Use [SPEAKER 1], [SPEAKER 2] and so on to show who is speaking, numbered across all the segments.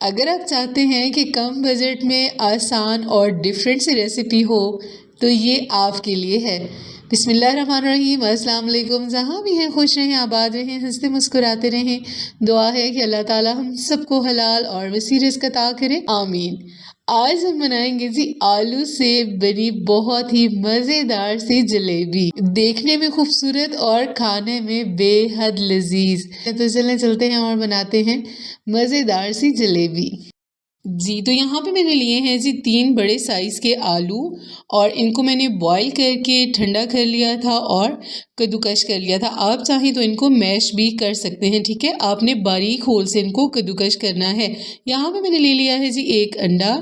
[SPEAKER 1] अगर आप चाहते हैं कि कम बजट में आसान और डिफरेंट सी रेसिपी हो तो ये आपके लिए है। बिस्मिल्लाहिर्रहमानिर्रहीम, अस्सलाम वालेकुम। जहाँ भी हैं खुश रहें, आबाद रहें, हंसते मुस्कुराते रहें। दुआ है कि अल्लाह ताला हम सबको हलाल और वसी रिज़्क़ अता करे, आमीन। आज हम बनाएंगे जी आलू से बनी बहुत ही मज़ेदार सी जलेबी, देखने में खूबसूरत और खाने में बेहद लजीज। तो चलते हैं और बनाते हैं मज़ेदार सी जलेबी। जी, तो यहाँ पे मैंने लिए हैं जी 3 बड़े साइज़ के आलू और इनको मैंने बॉईल करके ठंडा कर लिया था और कद्दूकश कर लिया था। आप चाहें तो इनको मैश भी कर सकते हैं, ठीक है। आपने बारीक होल से इनको कद्दूकश करना है। यहाँ पे मैंने ले लिया है जी 1 अंडा,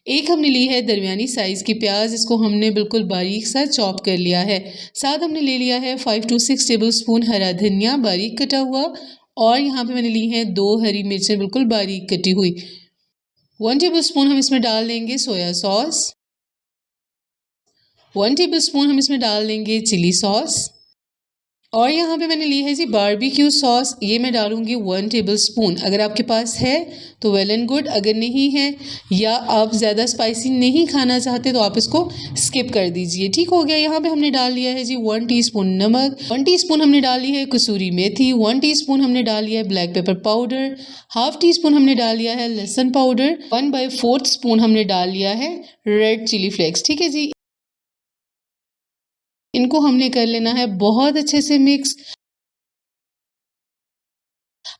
[SPEAKER 1] एक हमने ली है दरमियानी साइज़ की प्याज, इसको हमने बिल्कुल बारीक सा चॉप कर लिया है। साथ हमने ले लिया है 5 to 6 टेबलस्पून हरा धनिया बारीक कटा हुआ, और यहाँ पे मैंने ली है 2 हरी मिर्चें बिल्कुल बारीक कटी हुई। 1 टेबलस्पून हम इसमें डाल देंगे सोया सॉस। 1 टेबलस्पून हम इसमें डाल देंगे चिली सॉस। और यहाँ पे मैंने ली है जी बारबेक्यू सॉस, ये मैं डालूंगी 1 टेबलस्पून। अगर आपके पास है तो वेल एंड गुड, अगर नहीं है या आप ज़्यादा स्पाइसी नहीं खाना चाहते तो आप इसको स्किप कर दीजिए, ठीक हो गया। यहाँ पे हमने डाल लिया है जी 1 टीस्पून नमक, 1 टीस्पून हमने डाली है कसूरी मेथी, 1 टीस्पून हमने डाल लिया है black pepper powder, half teaspoon हमने डाल लिया है लहसुन पाउडर, 1/4 स्पून हमने डाल लिया है रेड चिली फ्लेक्स, ठीक है जी। इनको हमने कर लेना है बहुत अच्छे से मिक्स।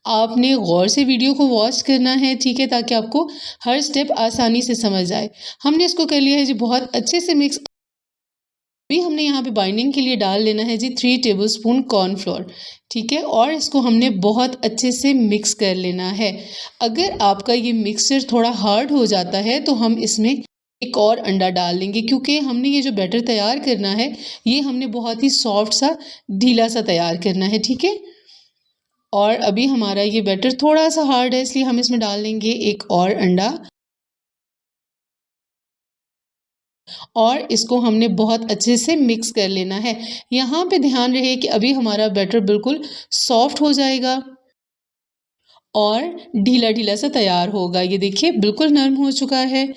[SPEAKER 1] आपने गौर से वीडियो को वॉच करना है, ठीक है, ताकि आपको हर स्टेप आसानी से समझ आए। हमने इसको कर लिया है जी बहुत अच्छे से मिक्स। अभी हमने यहाँ पे बाइंडिंग के लिए डाल लेना है जी 3 टेबलस्पून कॉर्नफ्लोर, ठीक है, और इसको हमने बहुत अच्छे से मिक्स कर लेना है। अगर आपका ये मिक्सचर थोड़ा हार्ड हो जाता है तो हम इसमें एक और अंडा डाल लेंगे, क्योंकि हमने ये जो बैटर तैयार करना है ये हमने बहुत ही सॉफ्ट सा ढीला सा तैयार करना है, ठीक है। और अभी हमारा ये बैटर थोड़ा सा हार्ड है, इसलिए हम इसमें डाल लेंगे एक और अंडा, और इसको हमने बहुत अच्छे से मिक्स कर लेना है। यहाँ पे ध्यान रहे कि अभी हमारा बैटर बिल्कुल सॉफ्ट हो जाएगा और ढीला ढीला सा तैयार होगा। ये देखिए बिल्कुल नरम हो चुका है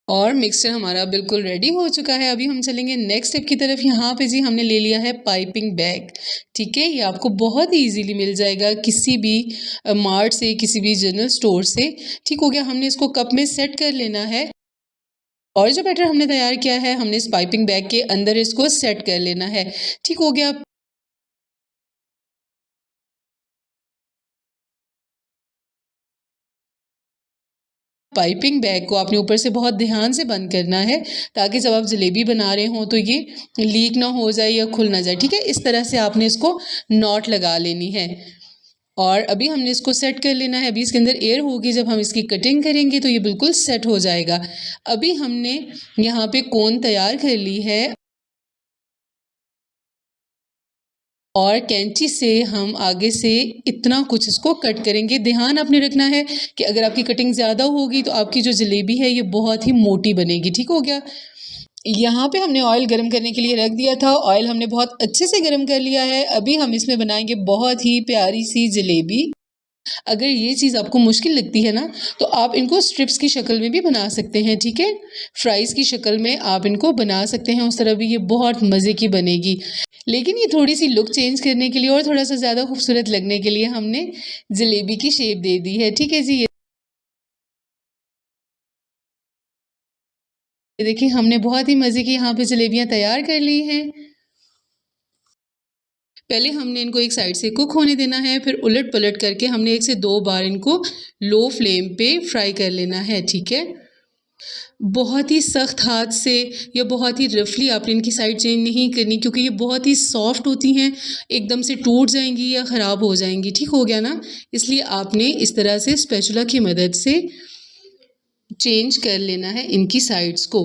[SPEAKER 1] और मिक्सचर हमारा बिल्कुल रेडी हो चुका है। अभी हम चलेंगे नेक्स्ट स्टेप की तरफ। यहाँ पे जी हमने ले लिया है पाइपिंग बैग, ठीक है, ये आपको बहुत ही इजीली मिल जाएगा किसी भी मार्ट से, किसी भी जनरल स्टोर से, ठीक हो गया। हमने इसको कप में सेट कर लेना है और जो बैटर हमने तैयार किया है हमने इस पाइपिंग बैग के अंदर इसको सेट कर लेना है, ठीक हो गया। पाइपिंग बैग को आपने ऊपर से बहुत ध्यान से बंद करना है, ताकि जब आप जलेबी बना रहे हों तो ये लीक ना हो जाए या खुल ना जाए, ठीक है। इस तरह से आपने इसको नॉट लगा लेनी है और अभी हमने इसको सेट कर लेना है। अभी इसके अंदर एयर होगी, जब हम इसकी कटिंग करेंगे तो ये बिल्कुल सेट हो जाएगा। अभी हमने यहाँ पे कोन तैयार कर ली है और कैंची से हम आगे से इतना कुछ इसको कट करेंगे। ध्यान आपने रखना है कि अगर आपकी कटिंग ज़्यादा होगी तो आपकी जो जलेबी है ये बहुत ही मोटी बनेगी, ठीक हो गया। यहाँ पे हमने ऑयल गरम करने के लिए रख दिया था, ऑयल हमने बहुत अच्छे से गरम कर लिया है। अभी हम इसमें बनाएंगे बहुत ही प्यारी सी जलेबी। अगर ये चीज़ आपको मुश्किल लगती है ना तो आप इनको स्ट्रिप्स की शक्ल में भी बना सकते हैं, ठीक है, फ्राइज़ की शक्ल में आप इनको बना सकते हैं, उस तरह भी ये बहुत मज़े की बनेगी। लेकिन ये थोड़ी सी लुक चेंज करने के लिए और थोड़ा सा ज़्यादा खूबसूरत लगने के लिए हमने जलेबी की शेप दे दी है, ठीक है जी। ये देखिए हमने बहुत ही मज़े की यहाँ पे जलेबियाँ तैयार कर ली हैं। पहले हमने इनको एक साइड से कुक होने देना है, फिर उलट पलट करके हमने 1 से 2 बार इनको लो फ्लेम पे फ्राई कर लेना है, ठीक है। बहुत ही सख्त हाथ से या बहुत ही रफली आपने इनकी साइड चेंज नहीं करनी, क्योंकि ये बहुत ही सॉफ्ट होती हैं, एकदम से टूट जाएंगी या ख़राब हो जाएंगी, ठीक हो गया ना। इसलिए आपने इस तरह से स्पैचुला की मदद से चेंज कर लेना है इनकी साइड्स को,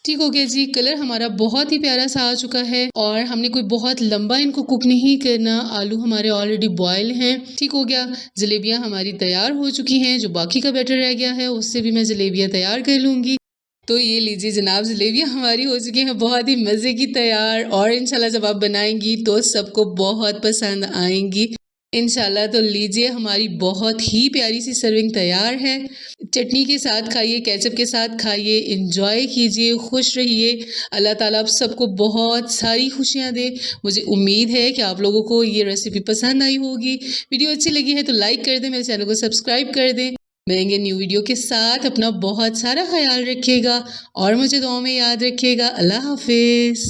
[SPEAKER 1] ठीक हो गया जी। कलर हमारा बहुत ही प्यारा सा आ चुका है और हमने कोई बहुत लंबा इनको कुक नहीं करना, आलू हमारे ऑलरेडी बॉयल हैं, ठीक हो गया। जलेबियाँ हमारी तैयार हो चुकी हैं, जो बाकी का बैटर रह गया है उससे भी मैं जलेबियाँ तैयार कर लूँगी। तो ये लीजिए जनाब, जलेबियाँ हमारी हो चुकी हैं बहुत ही मज़े की तैयार, और इंशाल्लाह जब आप बनाएंगी तो सबको बहुत पसंद आएंगी। इंशाल्लाह। तो लीजिए, हमारी बहुत ही प्यारी सी सर्विंग तैयार है। चटनी के साथ खाइए, केचप के साथ खाइए, एंजॉय कीजिए, खुश रहिए। अल्लाह ताला आप सबको बहुत सारी खुशियाँ दे। मुझे उम्मीद है कि आप लोगों को ये रेसिपी पसंद आई होगी। वीडियो अच्छी लगी है तो लाइक कर दें, मेरे चैनल को सब्सक्राइब कर दें। मिलेंगे न्यू वीडियो के साथ। अपना बहुत सारा ख्याल रखिएगा और मुझे दुआ में याद रखिएगा। अल्लाह हाफिज़।